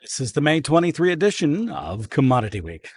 This is the May 23 edition of Commodity Week.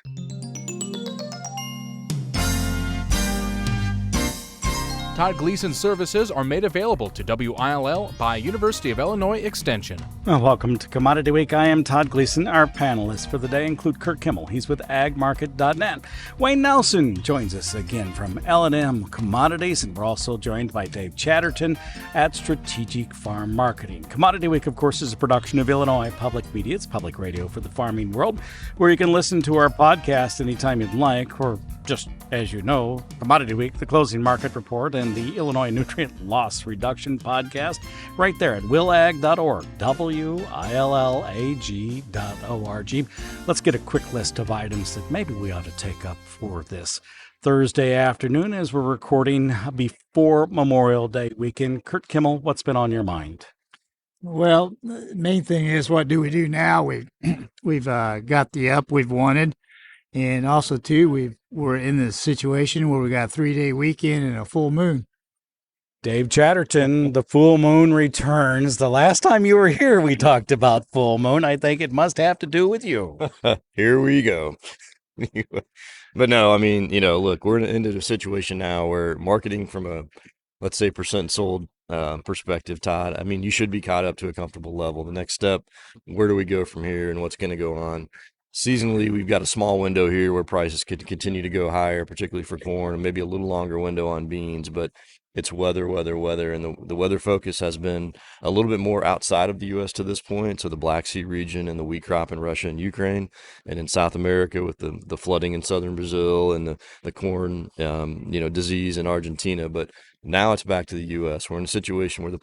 Todd Gleason Services are made available to WILL by University of Illinois Extension. Well, welcome to Commodity Week. I am Todd Gleason. Our panelists for the day include Curt Kimmel. He's with agmarket.net. Wayne Nelson joins us again from L&M Commodities, and we're also joined by Dave Chatterton at Strategic Farm Marketing. Commodity Week, of course, is a production of Illinois Public Media. It's public radio for the farming world, where you can listen to our podcast anytime you'd like, or just, as you know, Commodity Week, the closing market report, and the Illinois Nutrient Loss Reduction podcast right there at willag.org, willag.org. Let's get a quick list of items that maybe we ought to take up for this Thursday afternoon as we're recording before Memorial Day weekend. Curt Kimmel, what's been on your mind? Well, the main thing is, what do we do now? We've got the up we've wanted. And also, too, we're in the situation where we got a 3-day weekend and a full moon. Dave Chatterton, the full moon returns. The last time you were here, we talked about full moon. I think it must have to do with you. Here we go. But no, I mean, look, we're into a situation now where marketing from a, let's say, percent sold perspective, Todd, I mean, you should be caught up to a comfortable level. The next step, where do we go from here and what's going to go on? Seasonally, we've got a small window here where prices could continue to go higher, particularly for corn, and maybe a little longer window on beans. But it's weather, and the weather focus has been a little bit more outside of the U.S. to this point. So the Black Sea region and the wheat crop in Russia and Ukraine, and in South America with the flooding in southern Brazil and the corn, disease in Argentina. But now it's back to the U.S. We're in a situation where the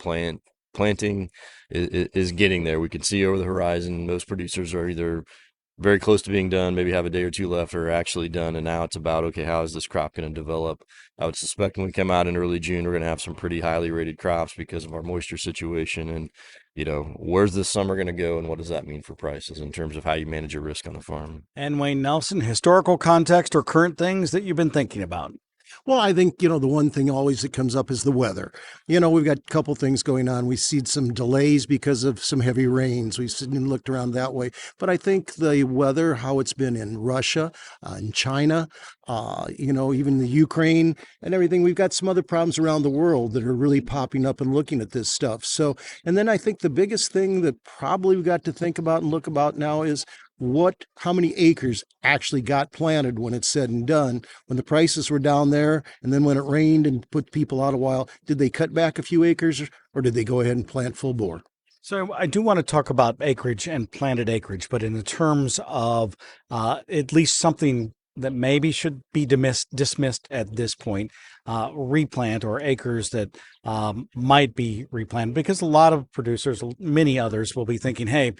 planting is getting there. We can see over the horizon most producers are either very close to being done, maybe have a day or two left, or actually done. And now it's about, okay, how is this crop going to develop? I would suspect when we come out in early June, we're going to have some pretty highly rated crops because of our moisture situation. And, where's this summer going to go, and what does that mean for prices in terms of how you manage your risk on the farm? And Wayne Nelson, historical context or current things that you've been thinking about? Well, I think, the one thing always that comes up is the weather. We've got a couple things going on. We see some delays because of some heavy rains. We've seen and looked around that way. But I think the weather, how it's been in Russia, in China, even the Ukraine and everything. We've got some other problems around the world that are really popping up and looking at this stuff. So, and then I think the biggest thing that probably we've got to think about and look about now is how many acres actually got planted when it's said and done, when the prices were down there, and then when it rained and put people out a while, did they cut back a few acres or did they go ahead and plant full bore? So I do want to talk about acreage and planted acreage, but in the terms of at least something that maybe should be dismissed at this point, replant or acres that might be replanted, because a lot of producers, many others will be thinking, hey,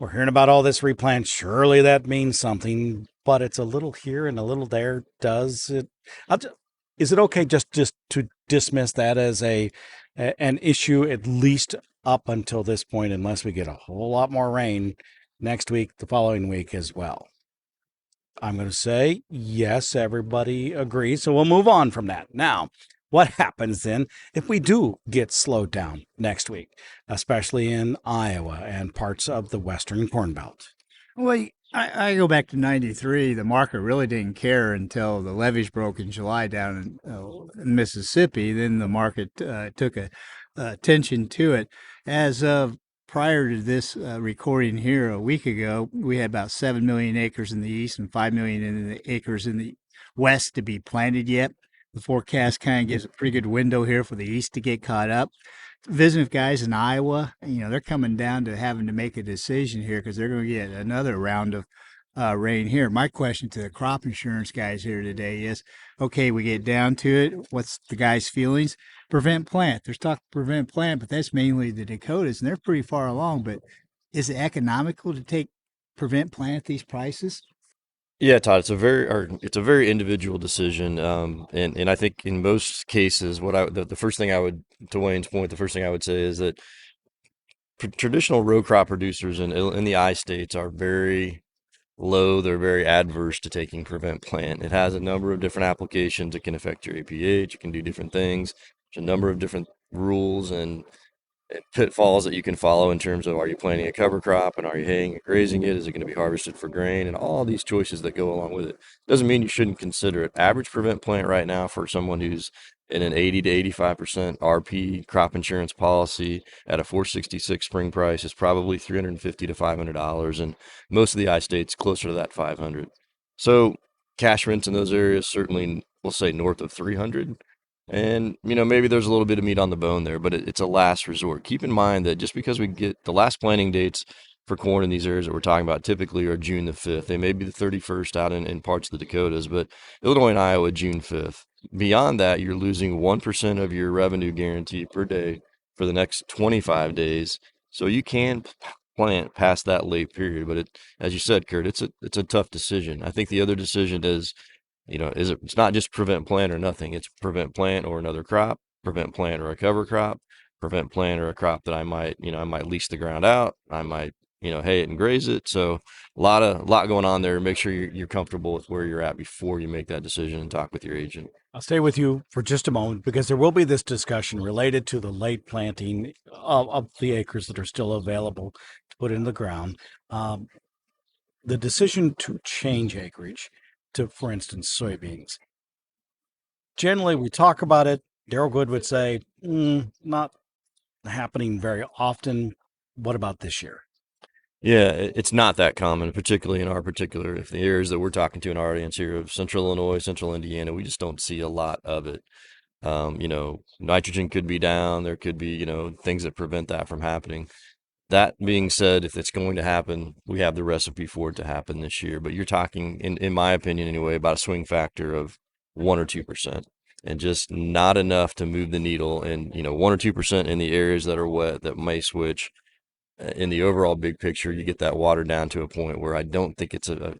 we're hearing about all this replant. Surely that means something, but it's a little here and a little there. Does it? Is it okay just to dismiss that as an issue, at least up until this point, unless we get a whole lot more rain next week, the following week as well? I'm going to say yes, everybody agrees. So we'll move on from that. Now, what happens then if we do get slowed down next week, especially in Iowa and parts of the Western Corn Belt? Well, I go back to 93. The market really didn't care until the levees broke in July down in Mississippi. Then the market took attention to it. As of prior to this recording here a week ago, we had about 7 million acres in the east and 5 million acres in the west to be planted yet. The forecast kind of gives a pretty good window here for the east to get caught up. Visiting with guys in Iowa, they're coming down to having to make a decision here because they're going to get another round of rain here. My question to the crop insurance guys here today is, okay, we get down to it. What's the guys' feelings? Prevent plant. There's talk prevent plant, but that's mainly the Dakotas, and they're pretty far along. But is it economical to prevent plant at these prices? Yeah, Todd, it's a very individual decision, and I think in most cases, the first thing to Wayne's point, the first thing I would say is that traditional row crop producers in the I states are very low. They're very adverse to taking prevent plant. It has a number of different applications. It can affect your APH. It can do different things. There's a number of different rules and pitfalls that you can follow in terms of, are you planting a cover crop and are you haying and grazing it? Is it going to be harvested for grain? And all these choices that go along with it. Doesn't mean you shouldn't consider it. Average prevent plant right now for someone who's in an 80 to 85% RP crop insurance policy at a 466 spring price is probably $350 to $500, and most of the I states closer to that 500. So cash rents in those areas certainly, we'll say, north of 300. And, maybe there's a little bit of meat on the bone there, but it's a last resort. Keep in mind that just because we get the last planting dates for corn in these areas that we're talking about typically are June the 5th. They may be the 31st out in parts of the Dakotas, but Illinois and Iowa, June 5th. Beyond that, you're losing 1% of your revenue guarantee per day for the next 25 days. So you can plant past that late period, but as you said, Curt, it's a tough decision. I think the other decision is, it's not just prevent plant or nothing. It's prevent plant or another crop, prevent plant or a cover crop, prevent plant or a crop that I might lease the ground out. I might, hay it and graze it. So a lot going on there. Make sure you're comfortable with where you're at before you make that decision and talk with your agent. I'll stay with you for just a moment because there will be this discussion related to the late planting of the acres that are still available to put in the ground. The decision to change acreage to, for instance, soybeans. Generally, we talk about it. Daryl Good would say, not happening very often. What about this year? Yeah, it's not that common, particularly in our particular, if the areas that we're talking to in our audience here of Central Illinois, Central Indiana, we just don't see a lot of it. Nitrogen could be down. There could be, things that prevent that from happening. That being said, if it's going to happen, we have the recipe for it to happen this year. But you're talking, in my opinion anyway, about a swing factor of 1 or 2%, and just not enough to move the needle. And 1 or 2% in the areas that are wet that may switch. In the overall big picture, you get that watered down to a point where I don't think it's a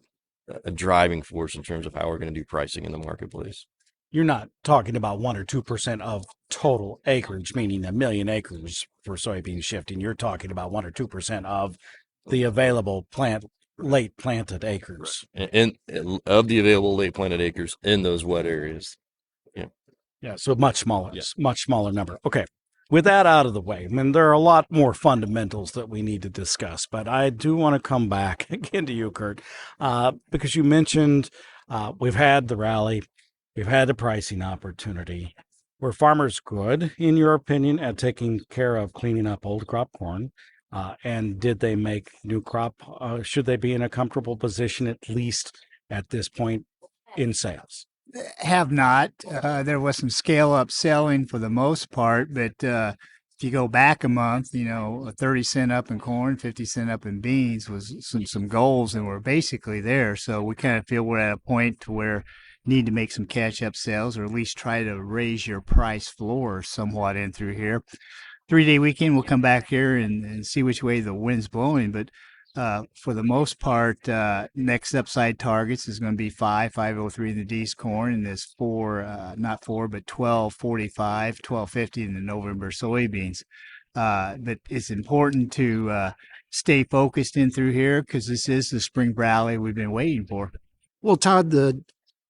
driving force in terms of how we're going to do pricing in the marketplace. You're not talking about 1 or 2% of total acreage, meaning 1 million acres for soybean shifting. You're talking about 1 or 2% of the available late planted acres. And of the available late planted acres in those wet areas. Yeah, so much smaller number. Okay. With that out of the way, there are a lot more fundamentals that we need to discuss, but I do want to come back again to you, Curt, because you mentioned we've had the rally. We've had the pricing opportunity. Were farmers good, in your opinion, at taking care of cleaning up old crop corn? And did they make new crop? Should they be in a comfortable position, at least at this point, in sales? Have not. There was some scale up selling for the most part, but if you go back a month, a 30 cent up in corn, 50 cent up in beans was some goals, and we're basically there. So we kind of feel we're at a point to where need to make some catch up sales, or at least try to raise your price floor somewhat in through here. 3-day weekend, we'll come back here and see which way the wind's blowing. But for the most part, next upside targets is going to be 5.03 in the D's corn, and there's 12.45, 12.50 in the November soybeans. But it's important to stay focused in through here because this is the spring rally we've been waiting for. Well, Todd, the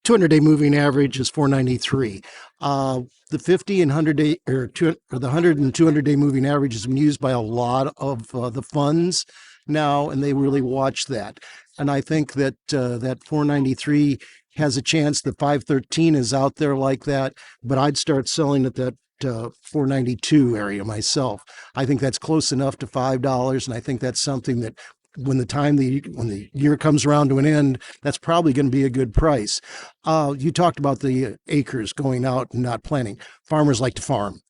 200-day moving average is 493. The 50 and 100-day or the 100 and 200-day moving average has been used by a lot of the funds now, and they really watch that. And I think that that 493 has a chance. The 513 is out there like that, but I'd start selling at that 492 area myself. I think that's close enough to $5, and I think that's something that when the year comes around to an end, that's probably going to be a good price. You talked about the acres going out and not planting. Farmers like to farm.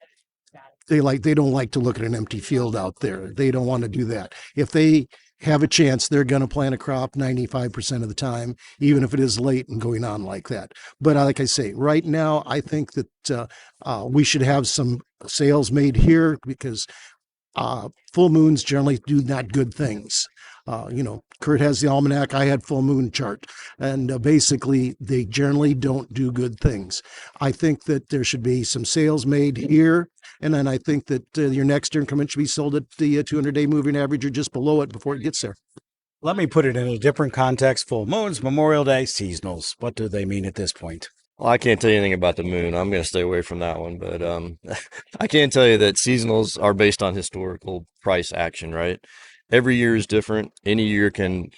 They don't like to look at an empty field out there. They don't want to do that. If they have a chance, they're going to plant a crop 95% of the time, even if it is late and going on like that. But like I say, right now, I think that we should have some sales made here because full moons generally do not good things. Curt has the almanac. I had full moon chart, and basically they generally don't do good things. I think that there should be some sales made here, and then I think that your next increment should be sold at the 200-day moving average or just below it before it gets there. Let me put it in a different context. Full moons, Memorial Day, seasonals. What do they mean at this point? Well, I can't tell you anything about the moon. I'm going to stay away from that one. But I can tell you that seasonals are based on historical price action, right? Every year is different. Any year can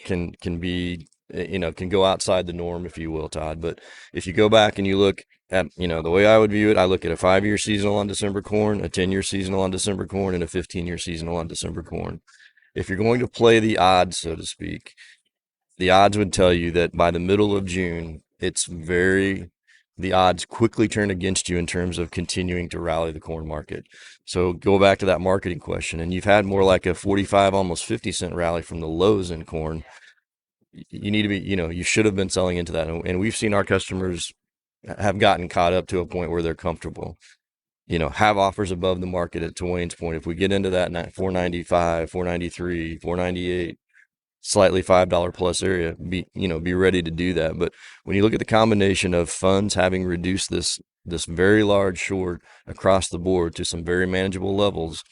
be, can go outside the norm, if you will, Todd. But if you go back and you look at, the way I would view it, I look at a 5-year seasonal on December corn, a 10-year seasonal on December corn, and a 15-year seasonal on December corn. If you're going to play the odds, so to speak, the odds would tell you that by the middle of June, the odds quickly turn against you in terms of continuing to rally the corn market. So go back to that marketing question, and you've had more like a 45, almost 50 cent rally from the lows in corn. You need to be, you should have been selling into that. And we've seen our customers have gotten caught up to a point where they're comfortable, have offers above the market. To Wayne's point, if we get into that 495, 493, 498, slightly $5 plus area, be ready to do that. But when you look at the combination of funds having reduced this very large short across the board to some very manageable levels,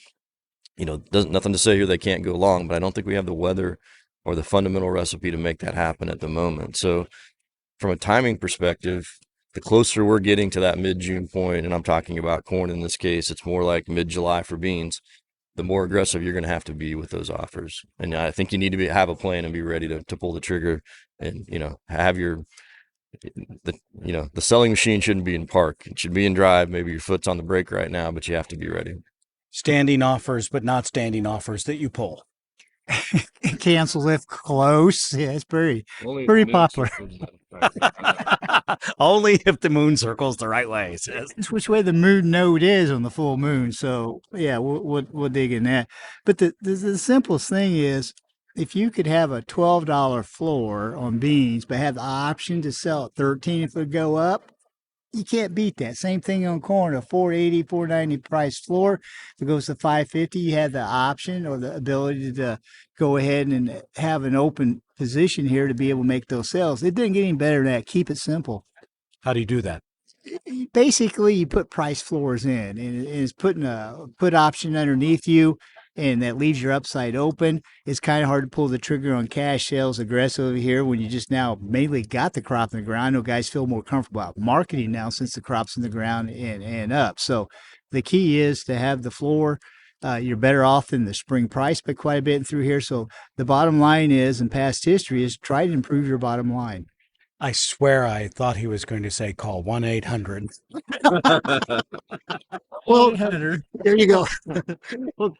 doesn't nothing to say here they can't go long, but I don't think we have the weather or the fundamental recipe to make that happen at the moment. So from a timing perspective, the closer we're getting to that mid-June point, and I'm talking about corn in this case, it's more like mid-July for beans, the more aggressive you're going to have to be with those offers. And I think you need to have a plan and be ready to pull the trigger and, have the selling machine shouldn't be in park. It should be in drive. Maybe your foot's on the brake right now, but you have to be ready. Standing offers, but not standing offers that you pull. Cancels if close. Yeah, it's pretty popular. Only if the moon circles the right way. It says. It's which way the moon node is on the full moon. So yeah, we'll dig in that. But the simplest thing is, if you could have a $12 floor on beans, but have the option to sell at 13 if it would go up, you can't beat that. Same thing on corn, a 480, 490 price floor. If it goes to 550, you have the option or the ability to go ahead and have an open position here to be able to make those sales. It didn't get any better than that. Keep it simple. How do you do that? Basically, you put price floors in, and it's putting a put option underneath you, and that leaves your upside open. It's kind of hard to pull the trigger on cash sales aggressively here when you just now mainly got the crop in the ground. I know guys feel more comfortable about marketing now since the crop's in the ground and up. So the key is to have the floor. You're better off than the spring price by quite a bit through here. So the bottom line is, in past history, is try to improve your bottom line. I swear I thought he was going to say call 1-800. Well, there you go. Well,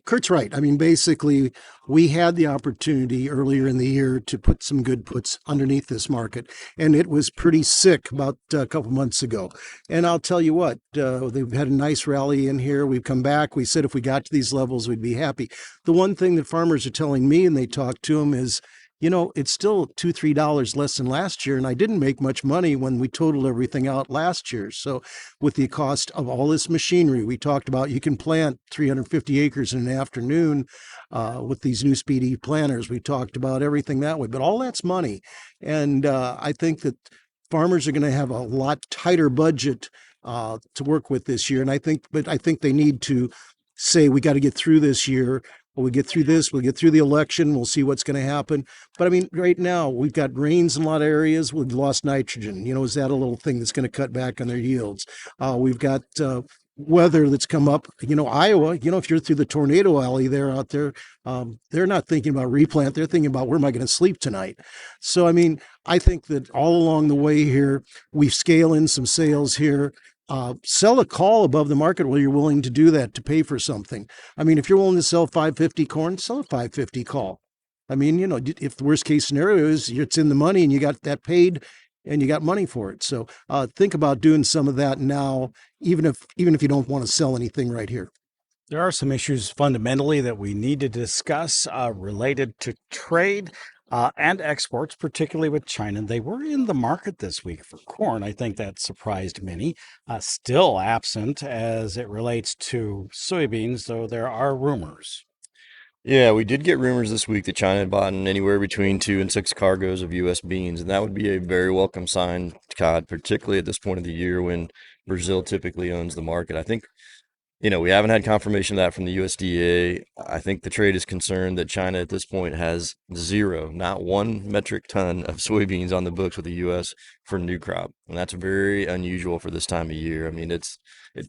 Kurt's right. I mean, basically, we had the opportunity earlier in the year to put some good puts underneath this market, and it was pretty sick about a couple months ago. And I'll tell you what, they've had a nice rally in here. We've come back. We said if we got to these levels, we'd be happy. The one thing that farmers are telling me, and they talk to them, is, it's still $2-3 less than last year, and I didn't make much money when we totaled everything out last year. So with the cost of all this machinery, we talked about you can plant 350 acres in an afternoon with these new speedy planters. We talked about everything that way, but all that's money. And I think that farmers are going to have a lot tighter budget to work with this year. And I think they need to say, we got to get through this year. Well, we get through this, we'll get through the election, we'll see what's going to happen. But I mean, right now, we've got rains in a lot of areas, we've lost nitrogen. Is that a little thing that's going to cut back on their yields? We've got weather that's come up. Iowa, if you're through the tornado alley out there, they're not thinking about replant, they're thinking about where am I going to sleep tonight? So, I mean, I think that all along the way here, we scale in some sales here. Sell a call above the market where you're willing to do that to pay for something. I mean, if you're willing to sell 550 corn, sell a 550 call. I mean, if the worst case scenario is it's in the money and you got that paid and you got money for it. So think about doing some of that now, even if you don't want to sell anything right here. There are some issues fundamentally that we need to discuss related to trade. And exports, particularly with China. They were in the market this week for corn. I think that surprised many. Still absent as it relates to soybeans, though there are rumors. Yeah, we did get rumors this week that China had bought anywhere between 2 and 6 cargoes of U.S. beans, and that would be a very welcome sign, Todd, particularly at this point of the year when Brazil typically owns the market. I think we haven't had confirmation of that from the USDA. I think the trade is concerned that China at this point has zero, not 1 metric ton of soybeans on the books with the U.S. for new crop. And that's very unusual for this time of year. I mean, it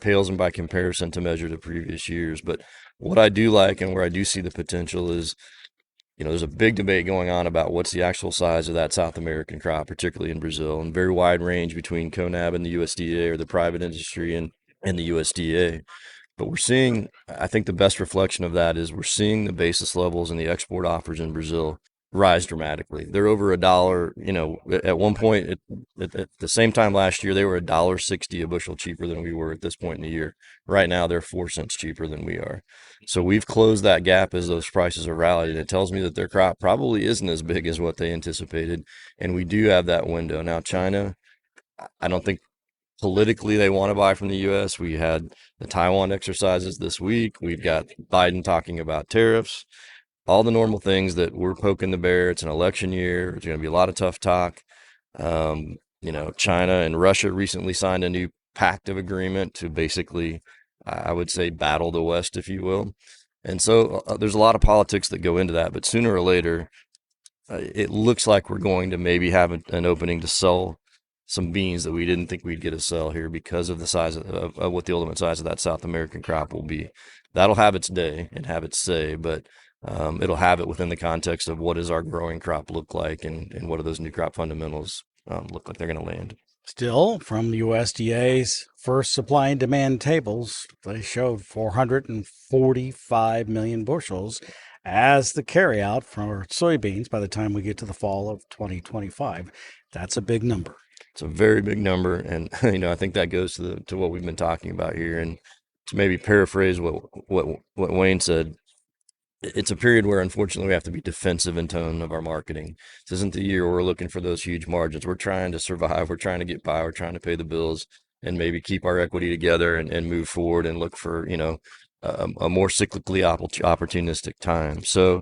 pales in by comparison to measure to previous years. But what I do like and where I do see the potential is, there's a big debate going on about what's the actual size of that South American crop, particularly in Brazil, and very wide range between CONAB and the USDA, or the private industry and the USDA. But we're seeing, I think the best reflection of that is we're seeing the basis levels and the export offers in Brazil rise dramatically. They're over $1. At one point, at the same time last year, they were $1.60 a bushel cheaper than we were at this point in the year. Right now, they're 4 cents cheaper than we are. So we've closed that gap as those prices are rallied. And it tells me that their crop probably isn't as big as what they anticipated. And we do have that window. Now, China, I don't think politically they want to buy from the U.S. We had the Taiwan exercises this week. We've got Biden talking about tariffs, all the normal things that we're poking the bear. It's an election year. There's going to be a lot of tough talk. China and Russia recently signed a new pact of agreement to basically, I would say, battle the West, if you will. And so there's a lot of politics that go into that. But sooner or later, it looks like we're going to maybe have an opening to sell some beans that we didn't think we'd get to sell here because of the size of what the ultimate size of that South American crop will be. That'll have its day and have its say, but it'll have it within the context of what does our growing crop look like, and what do those new crop fundamentals look like they're going to land. Still, from the USDA's first supply and demand tables, they showed 445 million bushels as the carryout for soybeans by the time we get to the fall of 2025. That's a big number. It's a very big number, and I think that goes to what we've been talking about here. And to maybe paraphrase what Wayne said, it's a period where, unfortunately, we have to be defensive in tone of our marketing. This isn't the year where we're looking for those huge margins. We're trying to survive. We're trying to get by. We're trying to pay the bills and maybe keep our equity together and move forward and look for, a more cyclically opportunistic time. So,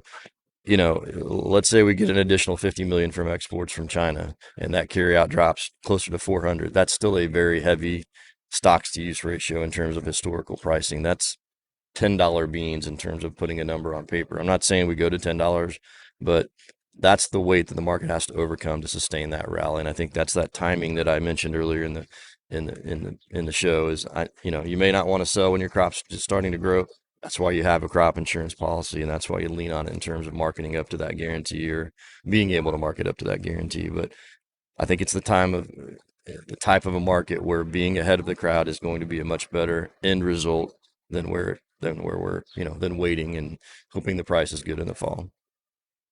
let's say we get an additional 50 million from exports from China, and that carryout drops closer to 400. That's still a very heavy stocks to use ratio in terms of historical pricing. That's $10 beans in terms of putting a number on paper. I'm not saying we go to $10, but that's the weight that the market has to overcome to sustain that rally. And I think that's that timing that I mentioned earlier in the show is, you may not want to sell when your crop's just starting to grow. That's why you have a crop insurance policy, and that's why you lean on it in terms of marketing up to that guarantee, or being able to market up to that guarantee. But I think it's the type of a market where being ahead of the crowd is going to be a much better end result than where we're waiting and hoping the price is good in the fall.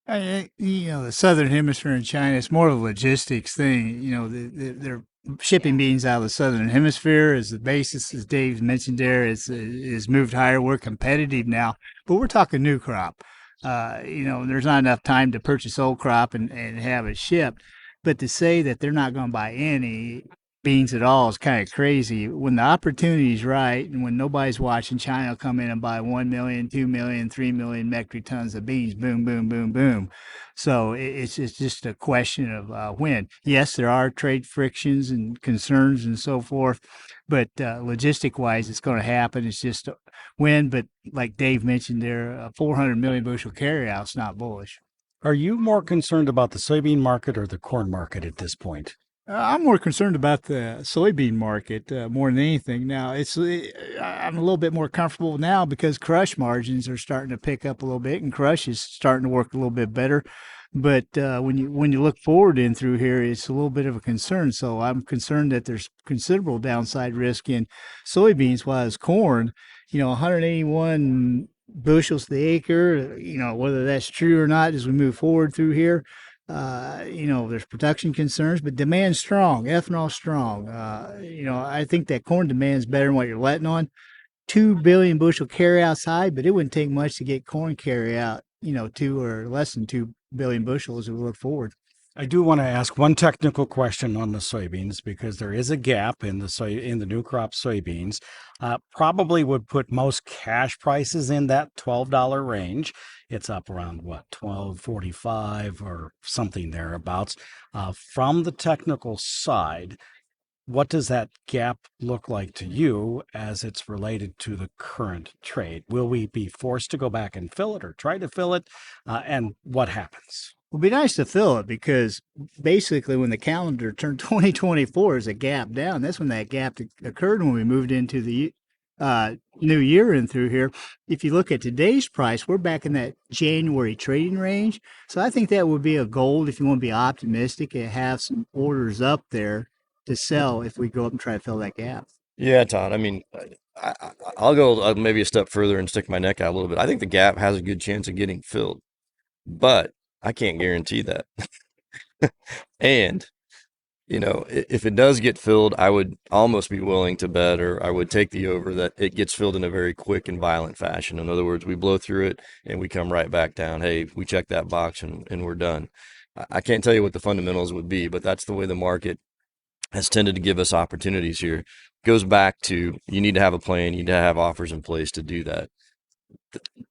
The southern hemisphere in China, it's more of a logistics thing. They're shipping beans out of the southern hemisphere as the basis, as Dave mentioned there, is moved higher. We're competitive now, but we're talking new crop. There's not enough time to purchase old crop and have it shipped. But to say that they're not going to buy any beans at all is kind of crazy. When the opportunity is right and when nobody's watching, China will come in and buy 1 million, 2 million, 3 million metric tons of beans. Boom, boom, boom, boom. So it's just a question of when. Yes, there are trade frictions and concerns and so forth, but logistic-wise, it's going to happen. It's just when. But like Dave mentioned there, 400 million bushel carryout's not bullish. Are you more concerned about the soybean market or the corn market at this point? I'm more concerned about the soybean market more than anything. Now, I'm a little bit more comfortable now because crush margins are starting to pick up a little bit, and crush is starting to work a little bit better. But when you look forward in through here, it's a little bit of a concern. So I'm concerned that there's considerable downside risk in soybeans, while as corn, 181 bushels to the acre. Whether that's true or not as we move forward through here. There's production concerns, but demand's strong, ethanol strong. I think that corn demand's better than what you're letting on. 2 billion bushel carryouts high, but it wouldn't take much to get corn carryout, 2 or less than 2 billion bushels as we look forward. I do want to ask one technical question on the soybeans, because there is a gap in the new crop soybeans. Probably would put most cash prices in that $12 range. It's up around $12.45 or something thereabouts. From the technical side, what does that gap look like to you as it's related to the current trade? Will we be forced to go back and fill it or try to fill it? And what happens? It'd be nice to fill it because basically when the calendar turned 2024 is a gap down. That's when that gap occurred when we moved into the new year in through here. If you look at today's price, we're back in that January trading range. So I think that would be a goal if you want to be optimistic and have some orders up there to sell if we go up and try to fill that gap. Yeah, Todd. I mean, I'll go maybe a step further and stick my neck out a little bit. I think the gap has a good chance of getting filled, but I can't guarantee that. And, if it does get filled, I would almost be willing to bet, or I would take the over that it gets filled in a very quick and violent fashion. In other words, we blow through it and we come right back down. Hey, we check that box and we're done. I can't tell you what the fundamentals would be, but that's the way the market has tended to give us opportunities here. Goes back to you need to have a plan, you need to have offers in place to do that.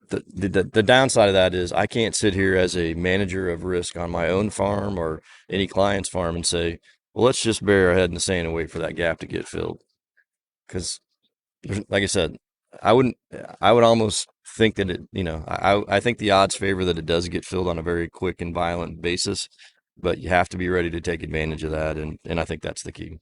The downside of that is I can't sit here as a manager of risk on my own farm or any client's farm and say, well, let's just bury our head in the sand and wait for that gap to get filled. Because, like I said, I would almost think that I think the odds favor that it does get filled on a very quick and violent basis, but you have to be ready to take advantage of that. And I think that's the key.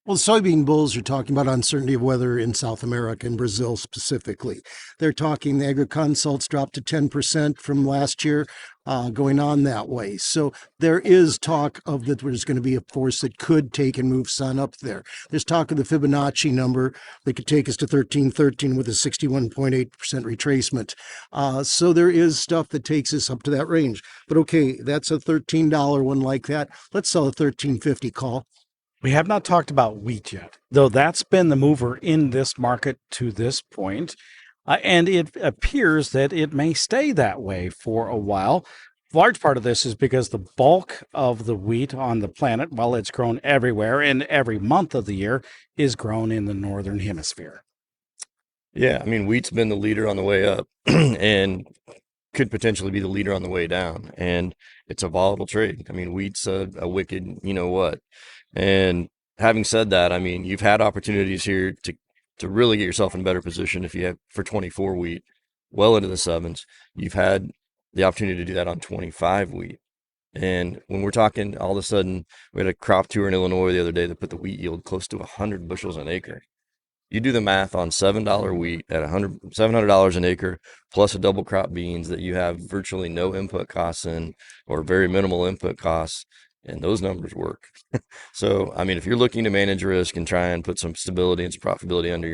Well, the soybean bulls are talking about uncertainty of weather in South America and Brazil specifically. They're talking the agri-consults dropped to 10% from last year, going on that way. So there is talk of that there's going to be a force that could take and move sun up there. There's talk of the Fibonacci number that could take us to 1313 with a 61.8% retracement. So there is stuff that takes us up to that range. But okay, that's a $13 one like that. Let's sell a 1350 call. We have not talked about wheat yet, though that's been the mover in this market to this point. And it appears that it may stay that way for a while. Large part of this is because the bulk of the wheat on the planet, while it's grown everywhere and every month of the year, is grown in the northern hemisphere. Yeah, I mean, wheat's been the leader on the way up and could potentially be the leader on the way down. And it's a volatile trade. I mean, wheat's a wicked, what. And having said that, I mean, you've had opportunities here to really get yourself in a better position if you have for 24 wheat, well into the sevens. You've had the opportunity to do that on 25 wheat. And when we're talking, all of a sudden, we had a crop tour in Illinois the other day that put the wheat yield close to 100 bushels an acre. You do the math on $7 wheat at $700 an acre, plus a double crop beans that you have virtually no input costs in, or very minimal input costs. And those numbers work. So, I mean, if you're looking to manage risk and try and put some stability and some profitability under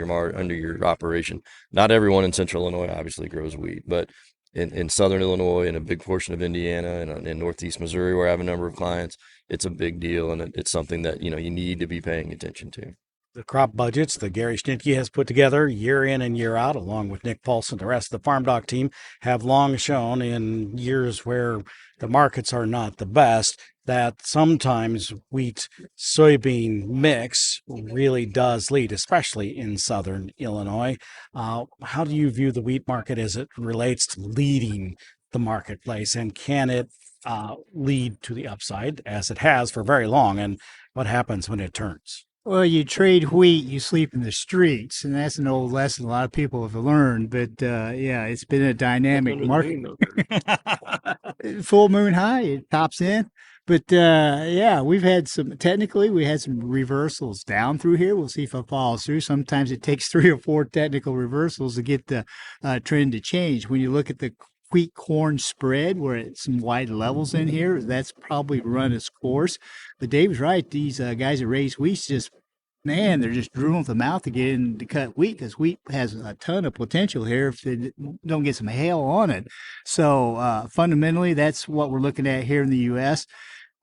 your operation, not everyone in Central Illinois obviously grows wheat, but in Southern Illinois and a big portion of Indiana and in Northeast Missouri, where I have a number of clients, it's a big deal, and it's something that you need to be paying attention to. The crop budgets that Gary Schnitke has put together year in and year out, along with Nick Paulson, the rest of the farmdoc team, have long shown in years where the markets are not the best that sometimes wheat-soybean mix really does lead, especially in southern Illinois. How do you view the wheat market as it relates to leading the marketplace, and can it lead to the upside as it has for very long, and what happens when it turns? Well, you trade wheat, you sleep in the streets, and that's an old lesson a lot of people have learned. But yeah, it's been a dynamic market. Full moon high, it tops in. But yeah, we had some reversals down through here. We'll see if it follows through. Sometimes it takes 3 or 4 technical reversals to get the trend to change. When you look at the wheat corn spread, we're at some wide levels in here. That's probably run its course. But Dave's right. These guys that raise wheat they're just drooling with the mouth to get in to cut wheat, because wheat has a ton of potential here if they don't get some hail on it. So fundamentally, that's what we're looking at here in the U.S.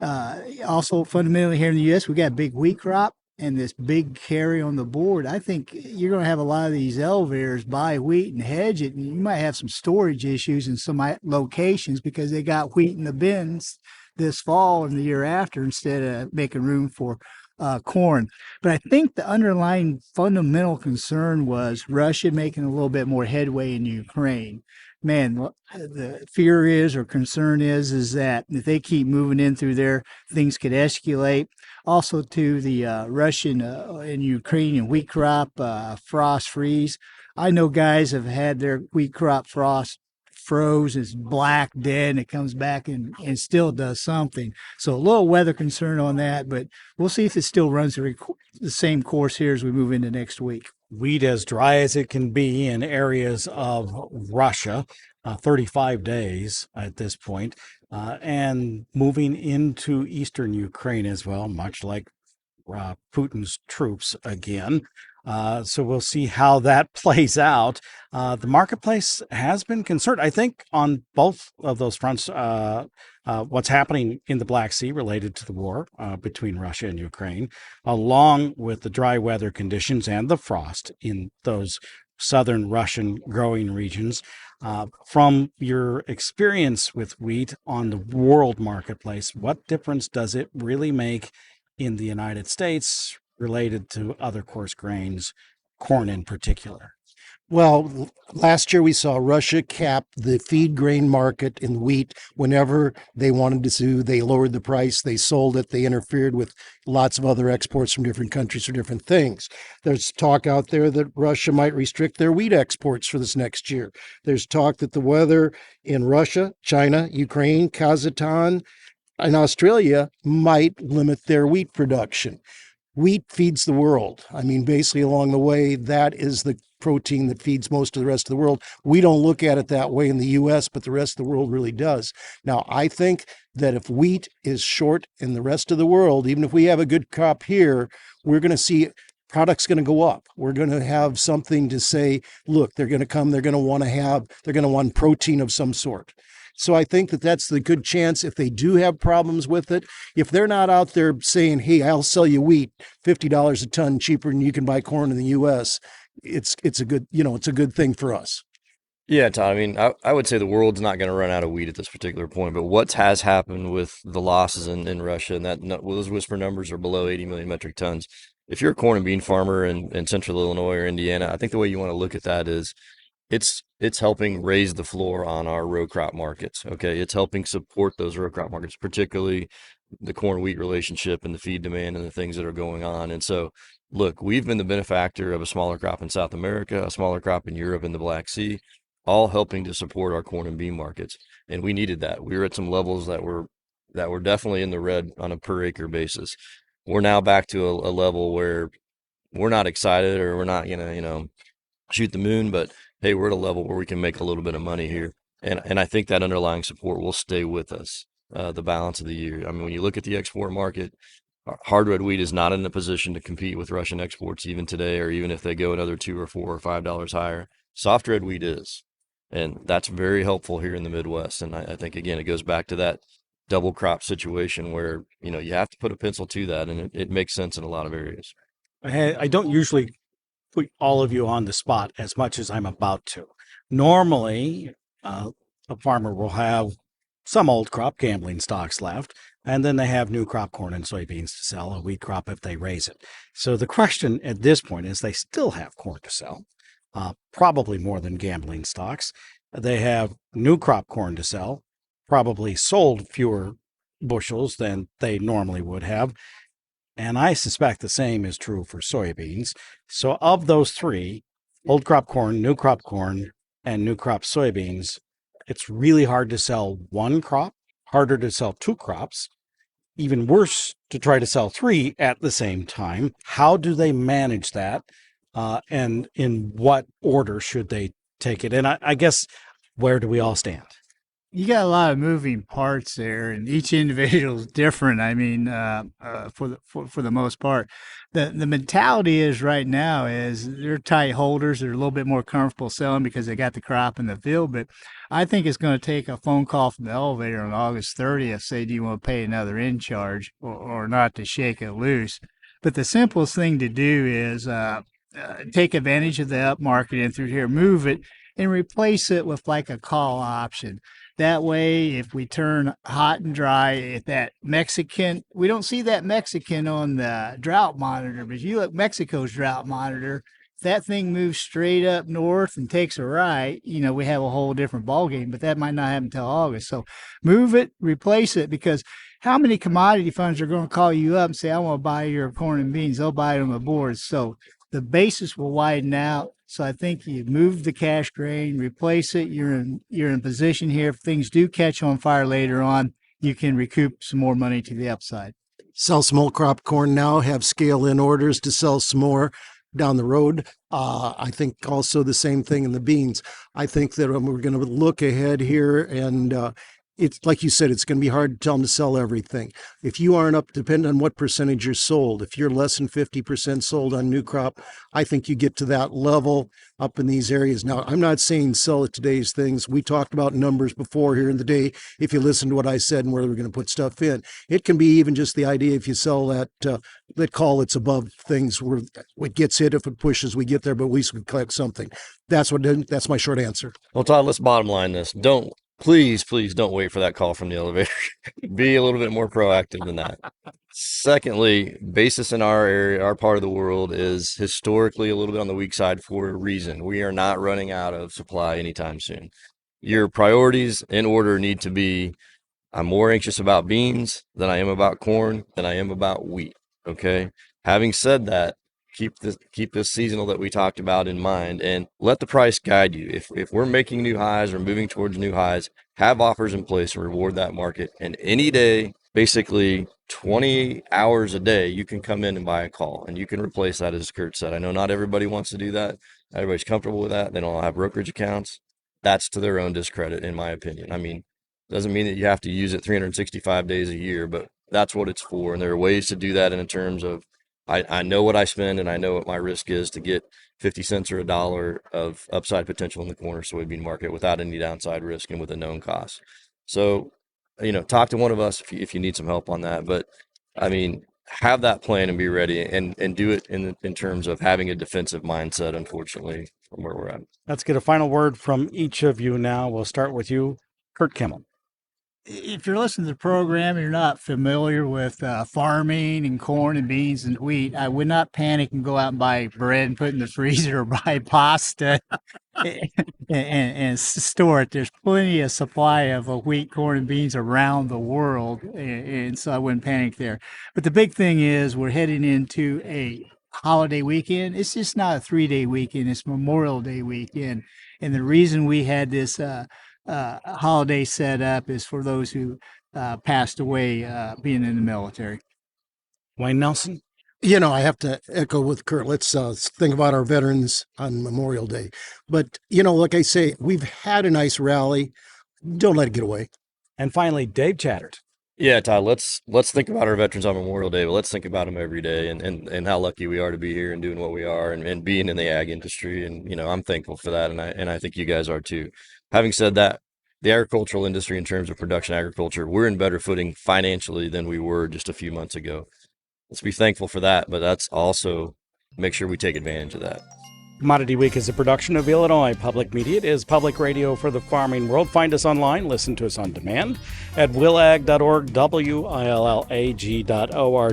Also, fundamentally here in the U.S., we got a big wheat crop and this big carry on the board. I think you're going to have a lot of these elevators buy wheat and hedge it, and you might have some storage issues in some locations because they got wheat in the bins this fall and the year after instead of making room for corn. But I think the underlying fundamental concern was Russia making a little bit more headway in Ukraine. man, the fear is or concern is that if they keep moving in through there, things could escalate. Also, to the Russian and Ukrainian wheat crop frost freeze. I know guys have had their wheat crop froze, it's black, dead, and it comes back and still does something. So a little weather concern on that, but we'll see if it still runs the same course here as we move into next week. Wheat as dry as it can be in areas of Russia, 35 days at this point, and moving into eastern Ukraine as well, much like Putin's troops again. So we'll see how that plays out. The marketplace has been concerned, I think, on both of those fronts. What's happening in the Black Sea related to the war between Russia and Ukraine, along with the dry weather conditions and the frost in those southern Russian growing regions. From your experience with wheat on the world marketplace, what difference does it really make in the United States related to other coarse grains, corn in particular? Well, last year we saw Russia cap the feed grain market in wheat whenever they wanted to. They lowered the price, they sold it, they interfered with lots of other exports from different countries for different things. There's talk out there that Russia might restrict their wheat exports for this next year. There's talk that the weather in Russia, China, Ukraine, Kazakhstan, and Australia might limit their wheat production. Wheat feeds the world. I mean, basically along the way, that is the protein that feeds most of the rest of the world. We don't look at it that way in the U.S., but the rest of the world really does. Now, I think that if wheat is short in the rest of the world, even if we have a good crop here, we're going to see products going to go up. We're going to have something to say, look, they're going to come, they're going to want protein of some sort. So I think that that's the good chance if they do have problems with it. If they're not out there saying, hey, I'll sell you wheat $50 a ton cheaper than you can buy corn in the U.S., it's a good thing for us. Yeah, Todd. I mean, I would say the world's not going to run out of wheat at this particular point, but what has happened with the losses in Russia, and those whisper numbers are below 80 million metric tons. If you're a corn and bean farmer in central Illinois or Indiana, I think the way you want to look at that is it's helping raise the floor on our row crop markets. Okay, it's helping support those row crop markets, particularly the corn wheat relationship and the feed demand and the things that are going on. And so, look, we've been the benefactor of a smaller crop in South America, a smaller crop in Europe and the Black Sea, all helping to support our corn and bean markets. And we needed that. We were at some levels that were definitely in the red on a per acre basis. We're now back to a level where we're not excited or we're not gonna, shoot the moon, but hey, we're at a level where we can make a little bit of money here. And I think that underlying support will stay with us the balance of the year. I mean, when you look at the export market, hard red wheat is not in a position to compete with Russian exports even today, or even if they go another $2 or $4 or $5 higher. Soft red wheat is. And that's very helpful here in the Midwest. And I think, again, it goes back to that double crop situation where, you have to put a pencil to that, and it makes sense in a lot of areas. I don't usually put all of you on the spot as much as I'm about to. Normally, a farmer will have some old crop gambling stocks left, and then they have new crop corn and soybeans to sell, a wheat crop if they raise it. So the question at this point is they still have corn to sell, probably more than gambling stocks. They have new crop corn to sell, probably sold fewer bushels than they normally would have. And I suspect the same is true for soybeans. So of those three, old crop corn, and new crop soybeans, it's really hard to sell one crop, harder to sell two crops, even worse to try to sell three at the same time. How do they manage that? And in what order should they take it? And I guess, where do we all stand? You got a lot of moving parts there, and each individual is different. I mean, for the most part, the mentality is right now is they're tight holders. They're a little bit more comfortable selling because they got the crop in the field. But I think it's going to take a phone call from the elevator on August 30th, say, do you want to pay another in charge or not, to shake it loose. But the simplest thing to do is take advantage of the up market and through here, move it and replace it with like a call option. That way, if we turn hot and dry, if that Mexican, we don't see that Mexican on the drought monitor, but if you look Mexico's drought monitor, If that thing moves straight up north and takes a right, we have a whole different ballgame, but that might not happen until August. So move it, replace it, because how many commodity funds are going to call you up and say, I want to buy your corn and beans? They'll buy it on the boards. So the basis will widen out. So I think you move the cash grain, replace it. You're in position here. If things do catch on fire later on, you can recoup some more money to the upside. Sell some old crop corn now, have scale in orders to sell some more down the road. I think also the same thing in the beans. I think that we're going to look ahead here, and it's like you said, it's going to be hard to tell them to sell everything. If you aren't up, depending on what percentage you're sold, if you're less than 50% sold on new crop, I think you get to that level up in these areas. Now, I'm not saying sell at today's things. We talked about numbers before here in the day. If you listen to what I said and where we're going to put stuff in, it can be even just the idea if you sell that call, it's above things where it gets hit. If it pushes, we get there, but at least we collect something. That's my short answer. Well, Todd, let's bottom line this. Please don't wait for that call from the elevator. Be a little bit more proactive than that. Secondly, basis in our area, our part of the world, is historically a little bit on the weak side for a reason. We are not running out of supply anytime soon. Your priorities in order need to be, I'm more anxious about beans than I am about corn than I am about wheat. Okay. Having said that, keep this seasonal that we talked about in mind, and let the price guide you. If we're making new highs or moving towards new highs, have offers in place and reward that market. And any day, basically 20 hours a day, you can come in and buy a call, and you can replace that, as Curt said. I know not everybody wants to do that. Everybody's comfortable with that. They don't all have brokerage accounts. That's to their own discredit, in my opinion. I mean, doesn't mean that you have to use it 365 days a year, but that's what it's for. And there are ways to do that in terms of, I know what I spend and I know what my risk is to get 50 cents or $1 of upside potential in the corn or soybean market without any downside risk and with a known cost. So, talk to one of us if you need some help on that. But I mean, have that plan and be ready, and do it in terms of having a defensive mindset, unfortunately, from where we're at. Let's get a final word from each of you now. We'll start with you, Curt Kimmel. If you're listening to the program and you're not familiar with farming and corn and beans and wheat, I would not panic and go out and buy bread and put it in the freezer or buy pasta and store it. There's plenty of supply of wheat, corn, and beans around the world, and so I wouldn't panic there. But the big thing is we're heading into a holiday weekend. It's just not a 3-day weekend. It's Memorial Day weekend. And the reason we had this holiday set up is for those who passed away being in the military. Wayne Nelson. I have to echo with Curt. Let's think about our veterans on Memorial Day. But, like I say, we've had a nice rally. Don't let it get away. And finally, Dave Chatterton. Yeah, Todd, let's think about our veterans on Memorial Day, but let's think about them every day, and how lucky we are to be here and doing what we are, and being in the ag industry. And, I'm thankful for that. And I think you guys are too. Having said that, the agricultural industry, in terms of production agriculture, we're in better footing financially than we were just a few months ago. Let's be thankful for that, but that's also make sure we take advantage of that. Commodity Week is a production of Illinois Public Media. It is public radio for the farming world. Find us online, listen to us on demand at willag.org, willag.org.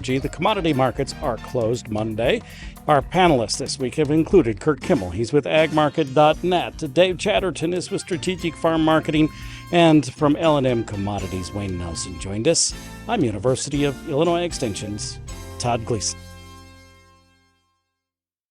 The commodity markets are closed Monday. Our panelists this week have included Curt Kimmel. He's with agmarket.net. Dave Chatterton is with Strategic Farm Marketing. And from L&M Commodities, Wayne Nelson joined us. I'm University of Illinois Extension's Todd Gleason.